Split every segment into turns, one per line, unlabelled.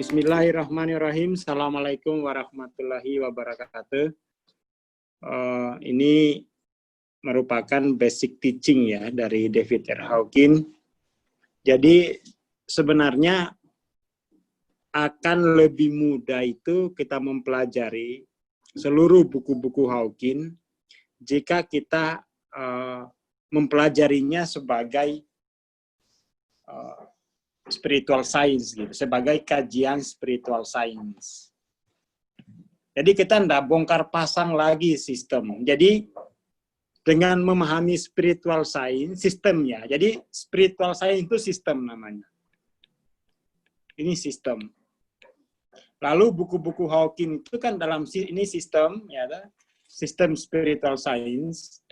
Bismillahirrahmanirrahim. Assalamualaikum warahmatullahi wabarakatuh. Ini merupakan basic teaching ya dari David R. Hawkins. Jadi sebenarnya akan lebih mudah itu kita mempelajari seluruh buku-buku Hawkins jika kita mempelajarinya sebagai spiritual science, gitu, sebagai kajian spiritual science. Jadi kita tidak bongkar pasang lagi sistem. Jadi dengan memahami spiritual science, sistemnya. Jadi spiritual science itu sistem namanya. Ini sistem. Lalu buku-buku Hawkins itu kan dalam ini sistem, ya, sistem spiritual science.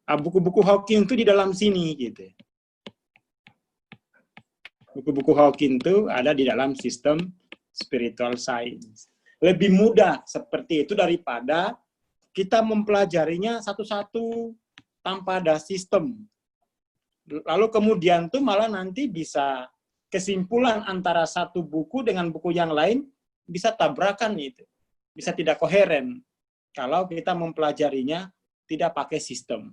Buku-buku Hawkins itu di dalam sini, gitu. Buku-buku Hawkins itu ada di dalam sistem spiritual science. Lebih mudah seperti itu daripada kita mempelajarinya satu-satu tanpa ada sistem. Lalu kemudian tuh malah nanti bisa kesimpulan antara satu buku dengan buku yang lain bisa tabrakan itu. Bisa tidak koheren kalau kita mempelajarinya tidak pakai sistem.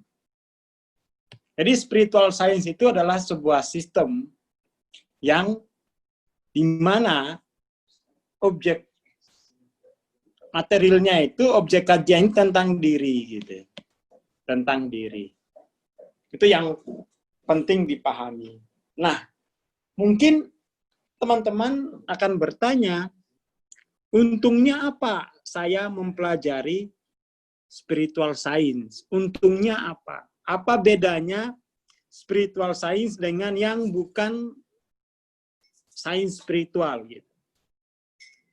Jadi spiritual science itu adalah sebuah sistem yang dimana objek materialnya itu objek kajian tentang diri, gitu, tentang diri. Itu yang penting dipahami. Nah, mungkin teman-teman akan bertanya, untungnya apa saya mempelajari spiritual science? Untungnya apa? Apa bedanya spiritual science dengan yang bukan sains spiritual, gitu.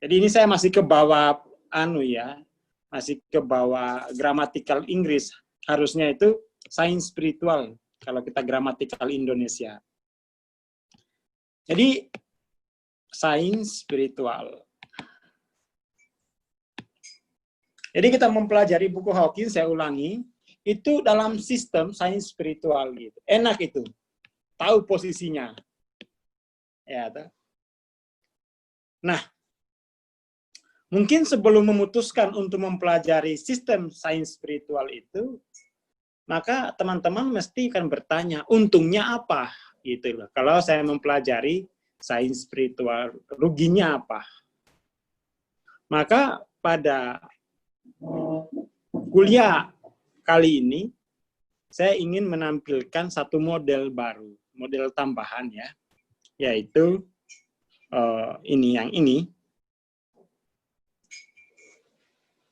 Jadi ini saya masih ke bawah masih ke bawah gramatikal Inggris. Harusnya itu sains spiritual kalau kita gramatikal Indonesia. Jadi sains spiritual. Jadi kita mempelajari buku Hawkins, saya ulangi, itu dalam sistem sains spiritual, gitu. Enak itu. Tahu posisinya. Ya, nah, mungkin sebelum memutuskan untuk mempelajari sistem sains spiritual itu, maka teman-teman mesti akan bertanya, untungnya apa? Gitu loh. Kalau saya mempelajari sains spiritual, ruginya apa? Maka pada kuliah kali ini, saya ingin menampilkan satu model baru, model tambahan ya, yaitu yang ini.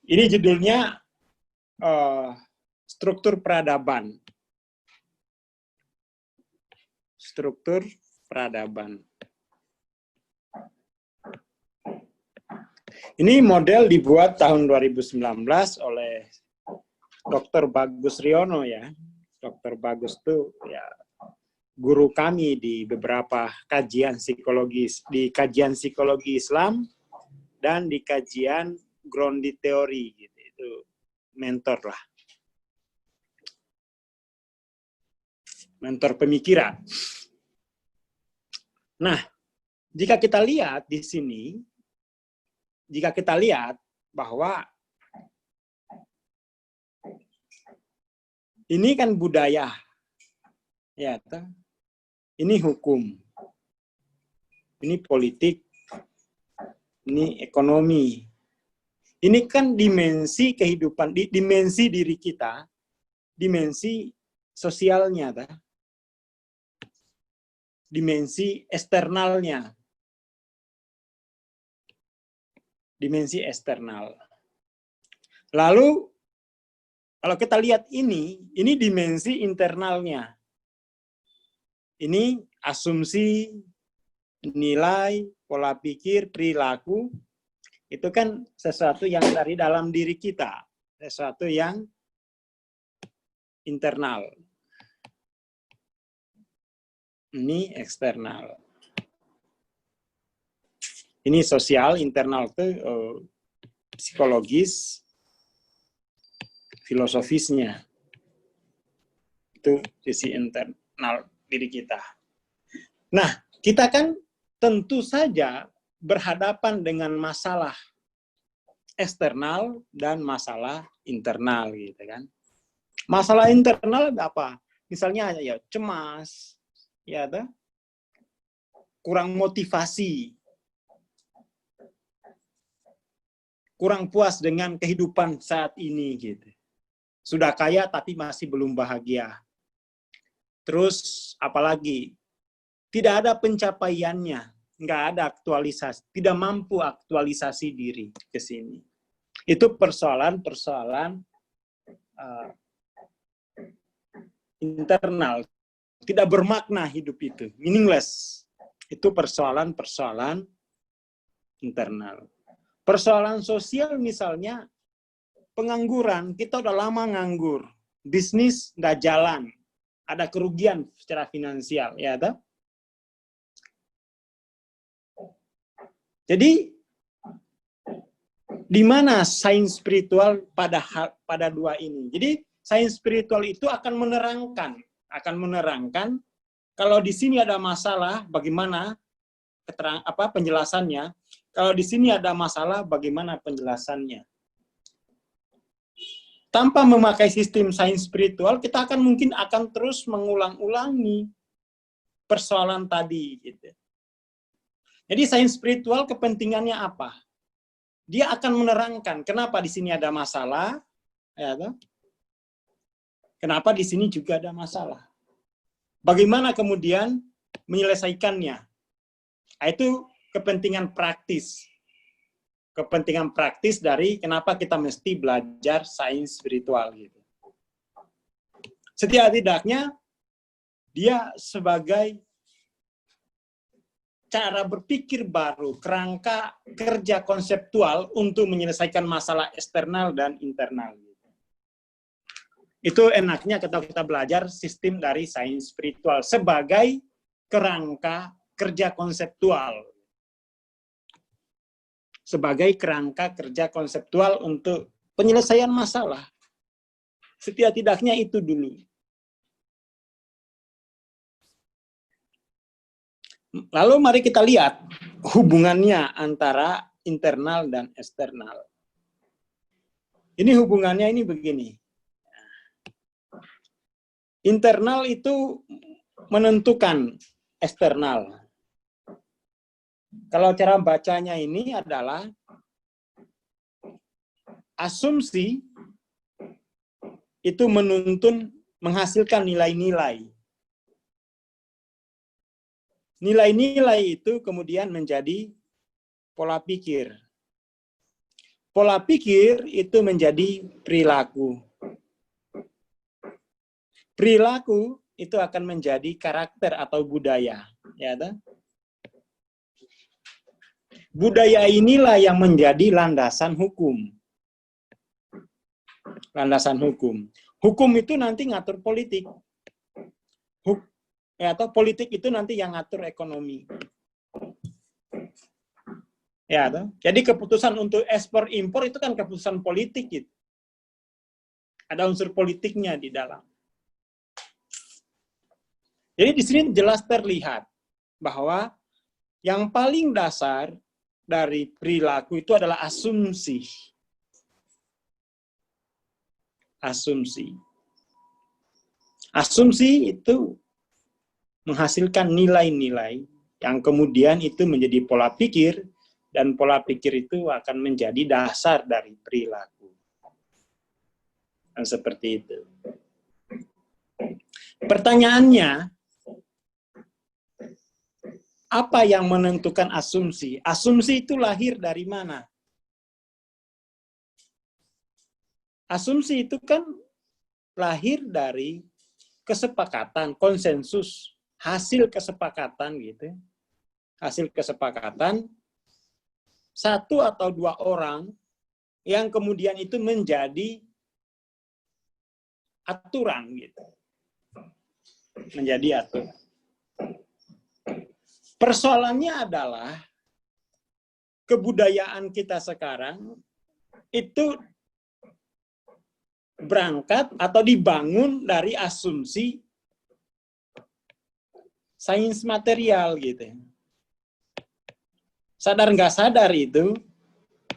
Ini judulnya struktur peradaban. Struktur peradaban. Ini model dibuat tahun 2019 oleh Dr. Bagus Riono ya. Dr. Bagus itu ya guru kami di beberapa kajian psikologis, di kajian psikologi Islam dan di kajian grounded teori, gitu. Itu mentor lah, mentor pemikiran. Nah, jika kita lihat di sini, jika kita lihat bahwa ini kan budaya, ya, ini hukum, ini politik, ini ekonomi. Ini kan dimensi kehidupan, dimensi diri kita, dimensi sosialnya, dimensi eksternalnya, dimensi eksternal. Lalu, kalau kita lihat ini dimensi internalnya. Ini asumsi, nilai, pola pikir, perilaku, itu kan sesuatu yang dari dalam diri kita, sesuatu yang internal. Ini eksternal. Ini sosial, internal itu psikologis, filosofisnya. Itu sisi internal diri kita. Nah, kita kan tentu saja berhadapan dengan masalah eksternal dan masalah internal gitu kan. Masalah internal apa? Misalnya ya cemas, ya ada kurang motivasi, kurang puas dengan kehidupan saat ini gitu. Sudah kaya tapi masih belum bahagia. Terus apalagi tidak ada pencapaiannya, nggak ada aktualisasi, tidak mampu aktualisasi diri ke sini. Itu persoalan-persoalan internal, tidak bermakna hidup itu, meaningless. Itu persoalan-persoalan internal. Persoalan sosial misalnya, pengangguran, kita udah lama nganggur, bisnis nggak jalan, ada kerugian secara finansial, ya toh? Jadi di mana sains spiritual pada dua ini? Jadi sains spiritual itu akan menerangkan kalau di sini ada masalah, bagaimana penjelasannya? Kalau di sini ada masalah, bagaimana penjelasannya? Tanpa memakai sistem sains spiritual, kita mungkin akan terus mengulang-ulangi persoalan tadi. Gitu. Jadi sains spiritual kepentingannya apa? Dia akan menerangkan kenapa di sini ada masalah, ya, kenapa di sini juga ada masalah. Bagaimana kemudian menyelesaikannya? Itu kepentingan praktis. Kepentingan praktis dari kenapa kita mesti belajar sains spiritual gitu. Setidak-tidaknya dia sebagai cara berpikir baru, kerangka kerja konseptual untuk menyelesaikan masalah eksternal dan internal. Itu enaknya kita belajar sistem dari sains spiritual sebagai kerangka kerja konseptual. Sebagai kerangka kerja konseptual untuk penyelesaian masalah. Setidak-tidaknya itu dulu. Lalu mari kita lihat hubungannya antara internal dan eksternal. Ini hubungannya ini begini. Internal itu menentukan eksternal. Kalau cara bacanya ini adalah asumsi itu menghasilkan nilai-nilai. Nilai-nilai itu kemudian menjadi pola pikir. Pola pikir itu menjadi perilaku. Perilaku itu akan menjadi karakter atau budaya. Ya, budaya inilah yang menjadi landasan hukum. Landasan hukum. Hukum itu nanti ngatur politik. Atau politik itu nanti yang ngatur ekonomi. Ya, jadi keputusan untuk ekspor impor itu kan keputusan politik gitu. Ada unsur politiknya di dalam. Jadi di sini jelas terlihat bahwa yang paling dasar dari perilaku itu adalah asumsi. Asumsi. Asumsi itu menghasilkan nilai-nilai yang kemudian itu menjadi pola pikir, dan pola pikir itu akan menjadi dasar dari perilaku. Dan seperti itu. Pertanyaannya, apa yang menentukan asumsi? Asumsi itu lahir dari mana? Asumsi itu kan lahir dari kesepakatan, konsensus, hasil kesepakatan gitu. Hasil kesepakatan satu atau dua orang yang kemudian itu menjadi aturan gitu. Menjadi aturan. Persoalannya adalah kebudayaan kita sekarang itu berangkat atau dibangun dari asumsi sains material gitu. sadar nggak sadar itu,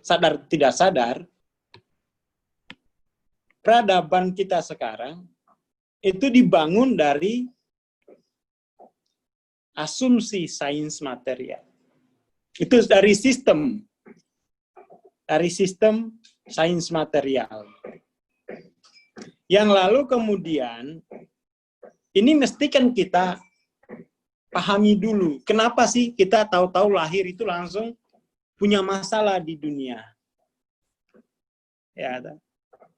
sadar tidak sadar, peradaban kita sekarang itu dibangun dari asumsi sains material. Itu dari sistem sains material. Yang lalu kemudian, ini mesti kan kita pahami dulu, kenapa sih kita tahu-tahu lahir itu langsung punya masalah di dunia. Ya,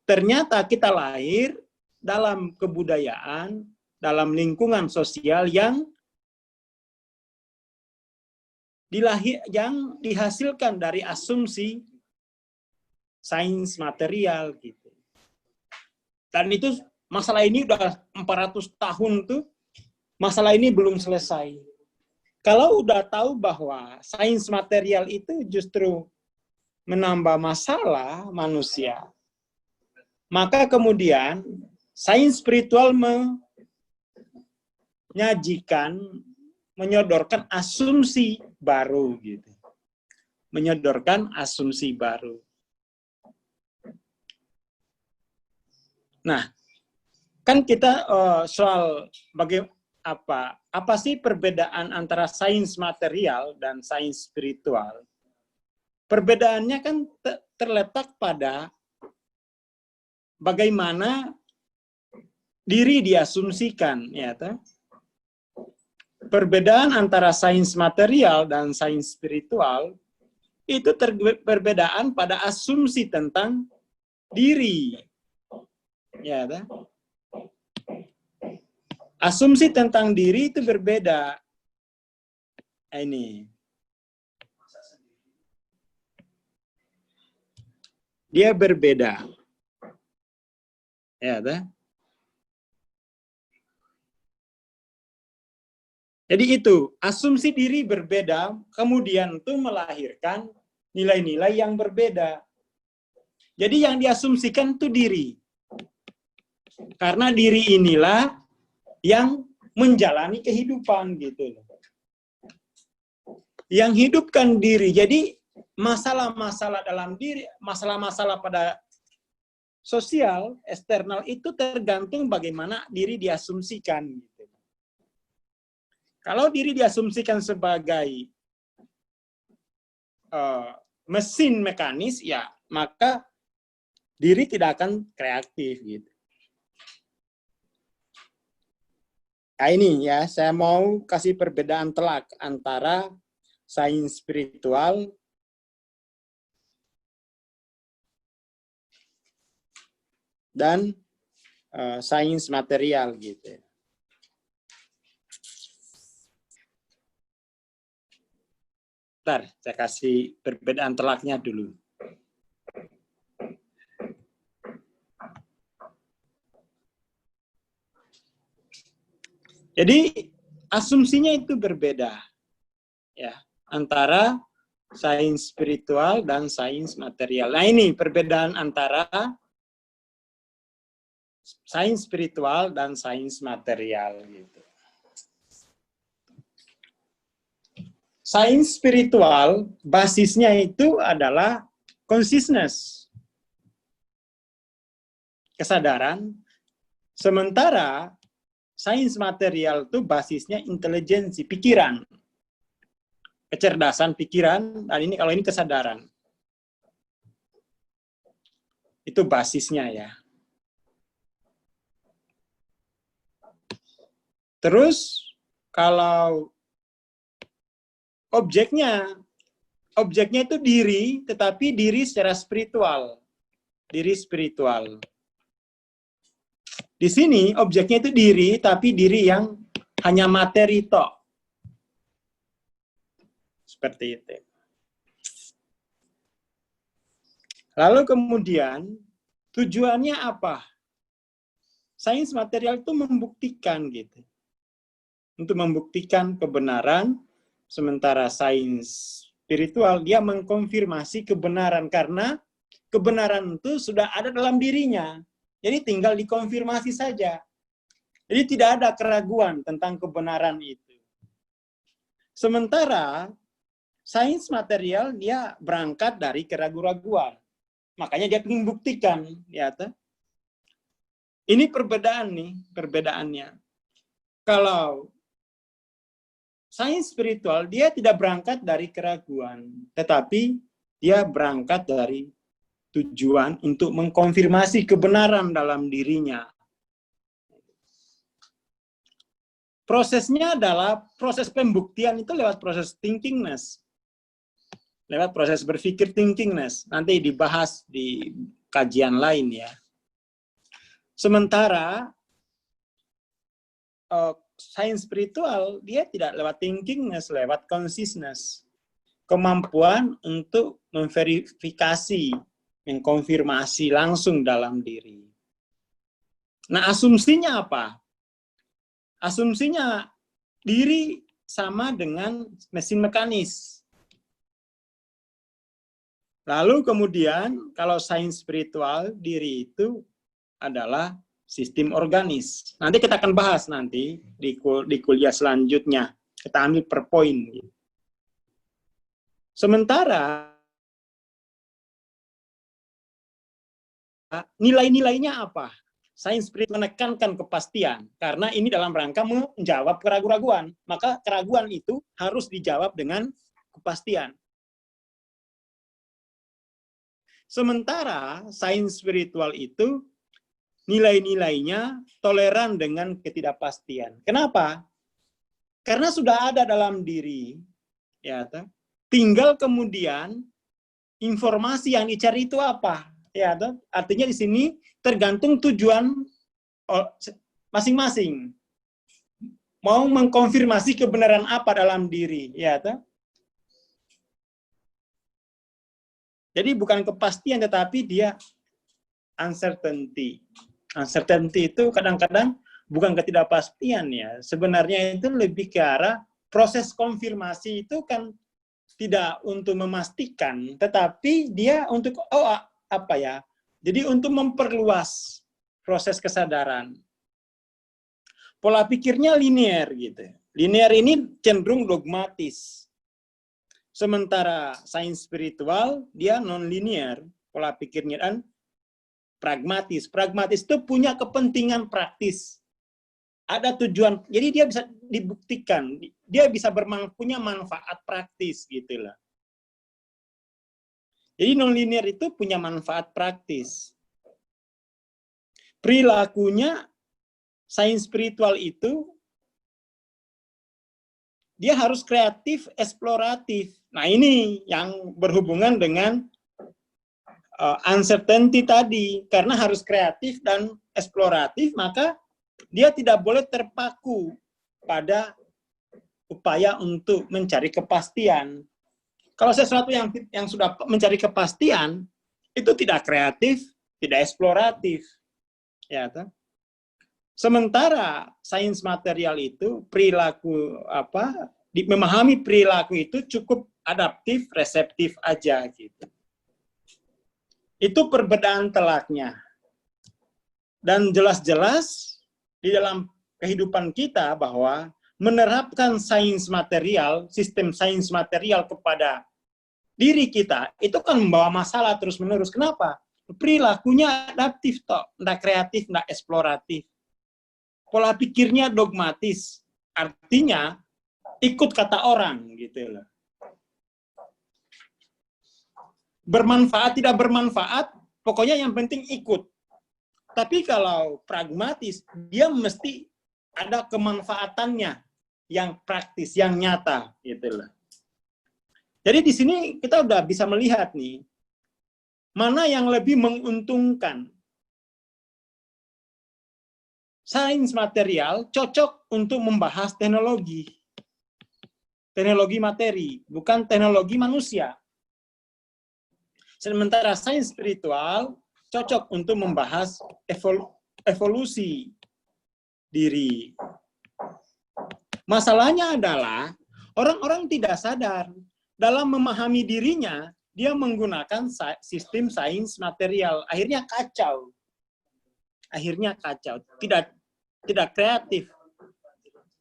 ternyata kita lahir dalam kebudayaan, dalam lingkungan sosial yang dihasilkan dari asumsi sains material gitu. Dan itu masalah ini udah 400 tahun tuh, masalah ini belum selesai. Kalau udah tahu bahwa sains material itu justru menambah masalah manusia, maka kemudian sains spiritual menyodorkan asumsi baru gitu. Menyodorkan asumsi baru. Nah, kan kita soal apa sih perbedaan antara sains material dan sains spiritual? Perbedaannya kan terletak pada bagaimana diri diasumsikan, ya toh? Perbedaan antara sains material dan sains spiritual itu perbedaan pada asumsi tentang diri. Ya, toh? Asumsi tentang diri itu berbeda. Ini. Dia berbeda. Ya, toh? Jadi itu, asumsi diri berbeda, kemudian itu melahirkan nilai-nilai yang berbeda. Jadi yang diasumsikan itu diri. Karena diri inilah yang menjalani kehidupan gitu. Yang hidupkan diri. Jadi masalah-masalah dalam diri, masalah-masalah pada sosial, eksternal itu tergantung bagaimana diri diasumsikan gitu. Kalau diri diasumsikan sebagai mesin mekanis, ya maka diri tidak akan kreatif gitu. Nah ini ya, saya mau kasih perbedaan telak antara sains spiritual dan sains material gitu. Bentar, saya kasih perbedaan telaknya dulu. Jadi asumsinya itu berbeda ya antara sains spiritual dan sains material. Nah ini perbedaan antara sains spiritual dan sains material gitu. Sains spiritual basisnya itu adalah consciousness, kesadaran, sementara sains material itu basisnya intelijensi, pikiran, kecerdasan pikiran, dan ini kalau ini kesadaran. Itu basisnya ya. Terus kalau objeknya itu diri, tetapi diri secara spiritual. Diri spiritual. Di sini objeknya itu diri, tapi diri yang hanya materi tok. Seperti itu. Lalu kemudian tujuannya apa? Sains material itu membuktikan gitu. Untuk membuktikan kebenaran, sementara sains spiritual dia mengkonfirmasi kebenaran karena kebenaran itu sudah ada dalam dirinya. Jadi tinggal dikonfirmasi saja. Jadi tidak ada keraguan tentang kebenaran itu. Sementara sains material dia berangkat dari keraguan-raguan. Makanya dia ingin buktikan, ya. Ini perbedaan nih, perbedaannya. Kalau sains spiritual dia tidak berangkat dari keraguan, tetapi dia berangkat dari tujuan untuk mengkonfirmasi kebenaran dalam dirinya. Prosesnya adalah proses pembuktian itu lewat proses thinkingness. Lewat proses berpikir thinkingness. Nanti dibahas di kajian lain ya. Sementara sains spiritual dia tidak lewat thinkingness, lewat consciousness. Kemampuan untuk memverifikasi, mengkonfirmasi langsung dalam diri. Nah, asumsinya apa? Asumsinya diri sama dengan mesin mekanis. Lalu kemudian kalau sains spiritual, diri itu adalah sistem organis. Nanti kita akan bahas nanti di kuliah selanjutnya. Kita ambil per poin. Sementara nilai-nilainya apa? Sains spiritual menekankan kepastian, karena ini dalam rangka menjawab keraguan-raguan. Maka keraguan itu harus dijawab dengan kepastian. Sementara sains spiritual itu nilai-nilainya toleran dengan ketidakpastian. Kenapa? Karena sudah ada dalam diri, ya, tinggal kemudian informasi yang dicari itu apa, ya, artinya di sini tergantung tujuan masing-masing. Mau mengkonfirmasi kebenaran apa dalam diri, ya, jadi bukan kepastian, tetapi dia uncertainty. Uncertainty itu kadang-kadang bukan ketidakpastian ya. Sebenarnya itu lebih ke arah proses konfirmasi itu kan tidak untuk memastikan, tetapi dia untuk apa ya? Jadi untuk memperluas proses kesadaran. Pola pikirnya linear gitu. Linear ini cenderung dogmatis. Sementara sains spiritual dia non-linear pola pikirnya dan pragmatis. Pragmatis itu punya kepentingan praktis. Ada tujuan, jadi dia bisa dibuktikan, dia bisa punya manfaat praktis gitulah. Jadi non-linear itu punya manfaat praktis. Perilakunya sains spiritual itu dia harus kreatif, eksploratif. Nah ini yang berhubungan dengan uncertainty tadi. Karena harus kreatif dan eksploratif, maka dia tidak boleh terpaku pada upaya untuk mencari kepastian. Kalau sesuatu yang sudah mencari kepastian, itu tidak kreatif, tidak eksploratif. Ya, sementara sains material itu perilaku memahami perilaku itu cukup adaptif, reseptif aja gitu. Itu perbedaan telaknya. Dan jelas-jelas di dalam kehidupan kita bahwa menerapkan sains material, sistem sains material kepada diri kita, itu kan membawa masalah terus-menerus. Kenapa? Perilakunya adaptif, tidak kreatif, tidak eksploratif. Pola pikirnya dogmatis, artinya ikut kata orang, gitu loh. Bermanfaat, tidak bermanfaat, pokoknya yang penting ikut. Tapi kalau pragmatis, dia mesti ada kemanfaatannya yang praktis, yang nyata, gitu loh. Jadi di sini kita udah bisa melihat nih, mana yang lebih menguntungkan. Sains material cocok untuk membahas teknologi. Teknologi materi, bukan teknologi manusia. Sementara sains spiritual cocok untuk membahas evolusi diri. Masalahnya adalah orang-orang tidak sadar dalam memahami dirinya, dia menggunakan sistem sains material. Akhirnya kacau. Tidak kreatif.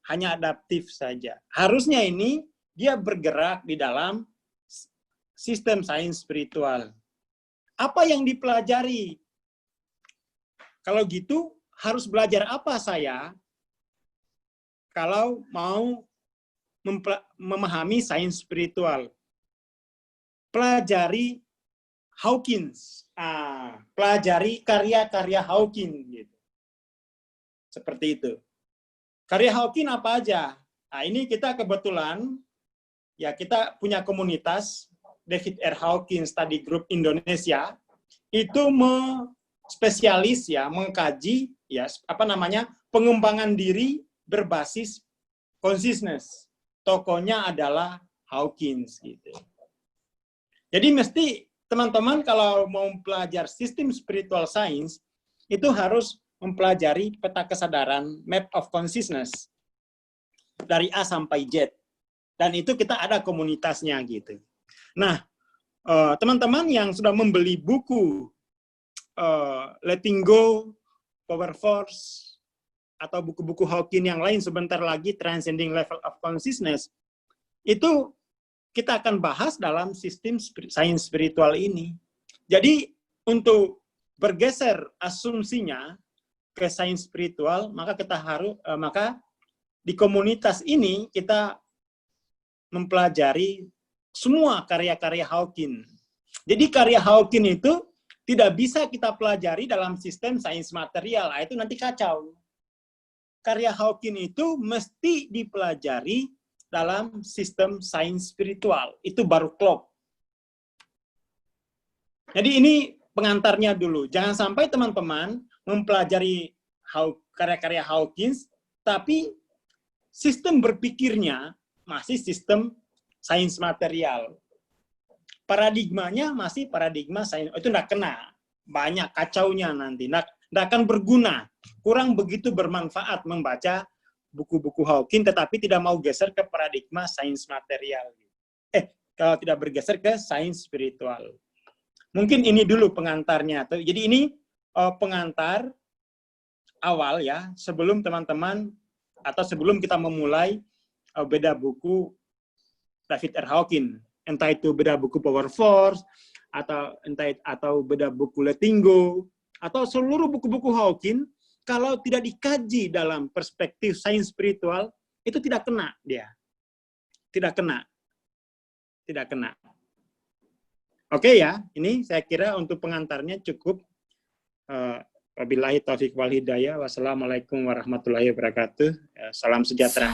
Hanya adaptif saja. Harusnya ini dia bergerak di dalam sistem sains spiritual. Apa yang dipelajari? Kalau gitu, harus belajar apa saya kalau mau memahami sains spiritual? Pelajari Hawkins. Pelajari karya-karya Hawkins. Gitu. Seperti itu. Karya Hawkins apa aja? Nah, ini kita kebetulan, ya kita punya komunitas, David R. Hawkins Study Group Indonesia, itu spesialis ya mengkaji ya pengembangan diri berbasis consciousness. Tokonya adalah Hawkins gitu. Jadi mesti teman-teman kalau mau belajar sistem spiritual science itu harus mempelajari peta kesadaran, map of consciousness dari A sampai Z. Dan itu kita ada komunitasnya gitu. Nah, teman-teman yang sudah membeli buku Letting Go, Power Force, atau buku-buku Hawkins yang lain sebentar lagi, Transcending Level of Consciousness, itu kita akan bahas dalam sistem sains spiritual ini. Jadi, untuk bergeser asumsinya ke sains spiritual, maka kita harus, maka di komunitas ini kita mempelajari semua karya-karya Hawkins. Jadi karya Hawkins itu tidak bisa kita pelajari dalam sistem sains material, itu nanti kacau. Karya Hawkins itu mesti dipelajari dalam sistem sains spiritual, itu baru klop. Jadi ini pengantarnya dulu, jangan sampai teman-teman mempelajari karya-karya Hawkins, tapi sistem berpikirnya masih sistem sains material. Paradigmanya masih paradigma sains, itu enggak kena. Banyak kacaunya nanti, enggak akan berguna. Kurang begitu bermanfaat membaca buku-buku Hawkins, tetapi tidak mau geser ke paradigma sains material. Kalau tidak bergeser ke sains spiritual. Mungkin ini dulu pengantarnya. Jadi ini pengantar awal ya, sebelum teman-teman, atau sebelum kita memulai beda buku David R. Hawkins. Entah itu beda buku Power Force, atau beda buku Letting Go, atau seluruh buku-buku Hawkins, kalau tidak dikaji dalam perspektif sains spiritual, itu tidak kena dia. Tidak kena. Tidak kena. Oke ya, ini saya kira untuk pengantarnya cukup. Wabillahi taufiq wal hidayah. Wassalamualaikum warahmatullahi wabarakatuh. Salam sejahtera.